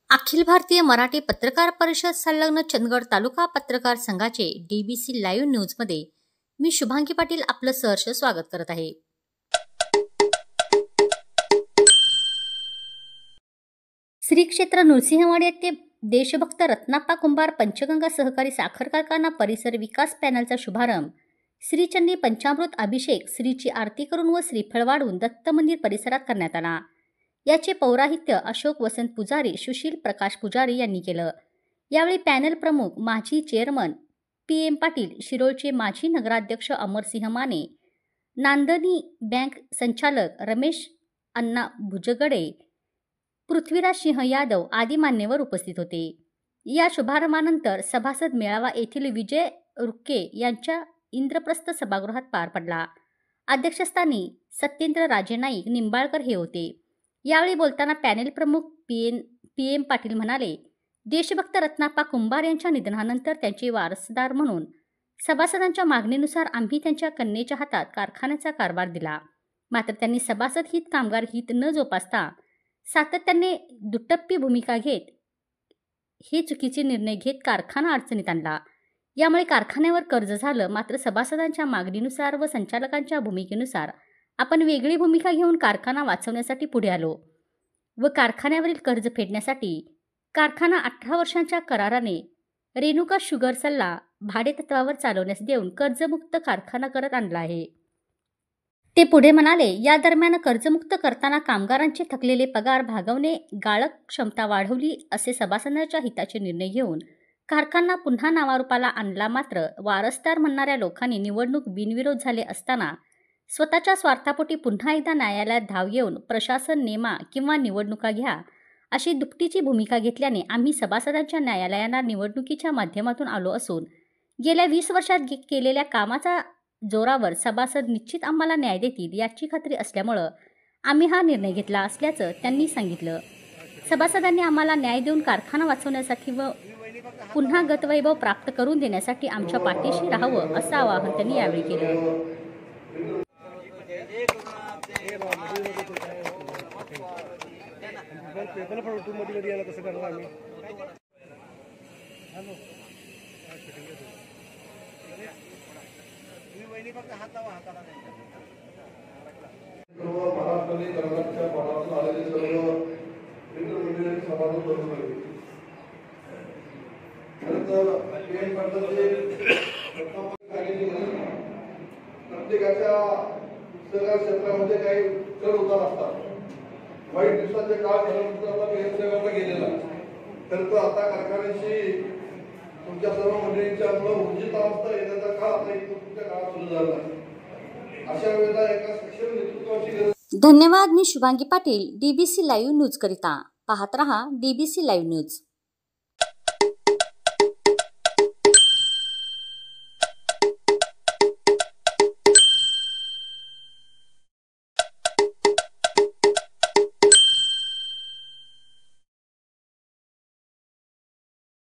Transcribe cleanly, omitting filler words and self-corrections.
अखिल भारतीय मराठी पत्रकार परिषद संलग्न चंदगड तालुका पत्रकार संघाचे डीबीसी लाईव्ह न्यूजमध्ये मी शुभांगी पाटील आपलं सहर्ष स्वागत करत आहे। श्री क्षेत्र नृसिंहवाडी येथे देशभक्त रत्नाप्पा कुंभार पंचगंगा सहकारी साखर कारखाना परिसर विकास पॅनलचा शुभारंभ, श्रीचंडी पंचामृत अभिषेक, श्रीची आरती करून व श्रीफळ वाढून दत्त मंदिर परिसरात करण्यात आला। याचे पौराहित्य अशोक वसंत पुजारी, सुशील प्रकाश पुजारी यांनी केलं। यावेळी पॅनल प्रमुख माजी चेअरमन PM पाटील, शिरोळचे माजी नगराध्यक्ष अमरसिंह माने, नांदनी बँक संचालक रमेश अण्णा भुजगडे, पृथ्वीराज सिंह यादव आदी मान्यवर उपस्थित होते। या शुभारंभानंतर सभासद मेळावा येथील विजय रुक्के यांच्या इंद्रप्रस्थ सभागृहात पार पडला। अध्यक्षस्थानी सत्येंद्र राजे नाईक निंबाळकर हे होते। यावेळी बोलताना पॅनेल प्रमुख PM पाटील म्हणाले, देशभक्त रत्नाप्पा कुंभार यांच्या निधनानंतर त्यांचे वारसदार म्हणून सभासदांच्या मागणीनुसार आम्ही त्यांच्या कन्येच्या हातात कारखान्याचा कारभार दिला। मात्र त्यांनी सभासद हित, कामगार हित न जोपासता सातत्याने दुटप्पी भूमिका घेत हे चुकीचे निर्णय घेत कारखाना अडचणीत आणला। यामुळे कारखान्यावर कर्ज झालं। मात्र सभासदांच्या मागणीनुसार व संचालकांच्या भूमिकेनुसार आपण वेगळी भूमिका घेऊन कारखाना वाचवण्यासाठी पुढे आलो व कारखान्यावरील कर्ज फेडण्यासाठी कारखाना 18 वर्षांच्या कराराने रेणुका शुगर सल्ला भाडेतत्वावर चालवण्यास देऊन कर्जमुक्त कारखाना करत आणला आहे। ते पुढे म्हणाले, या दरम्यान कर्जमुक्त करताना कामगारांचे थकलेले पगार भागवणे, गाळप क्षमता वाढवली असे सभासदांच्या हिताचे निर्णय घेऊन कारखाना पुन्हा नावारूपाला आणला। मात्र वारसदार म्हणणाऱ्या लोकांनी निवडणूक बिनविरोध झाले असताना स्वतःच्या स्वार्थापोटी पुन्हा एकदा न्यायालयात धाव घेऊन प्रशासन नेमा किंवा निवडणुका घ्या अशी दुपटीची भूमिका घेतल्याने आम्ही सभासदांच्या न्यायालयाला निवडणुकीच्या माध्यमातून आलो असून गेल्या 20 वर्षात केलेल्या कामाचा जोरावर सभासद निश्चित आम्हाला न्याय देतील याची खात्री असल्यामुळे आम्ही हा निर्णय घेतला असल्याचं त्यांनी सांगितलं। सभासदांनी आम्हाला न्याय देऊन कारखाना वाचवण्यासाठी व पुन्हा गतवैभव प्राप्त करून देण्यासाठी आमच्या पाठीशी राहावं असं आवाहन त्यांनी यावेळी केलं। प्रत्येकाच्या सगळ्या क्षेत्रामध्ये काही चढ उतार असतात। वाईट दिवसाचे काळ झाल्यानंतर गेलेला तर आता कारखान्याची तुमच्या सर्व मंडळींच्या ऊर्जित अवस्था येण्याचा काळ आता इथून तुमच्या काळात सुरू झाला। अशा वेळेला एका सक्षम नेतृत्वाची गरज। धन्यवाद। मी Shubhangi Patil, DBC live news करिता पाहत रहा DBC लाईव्ह न्यूज।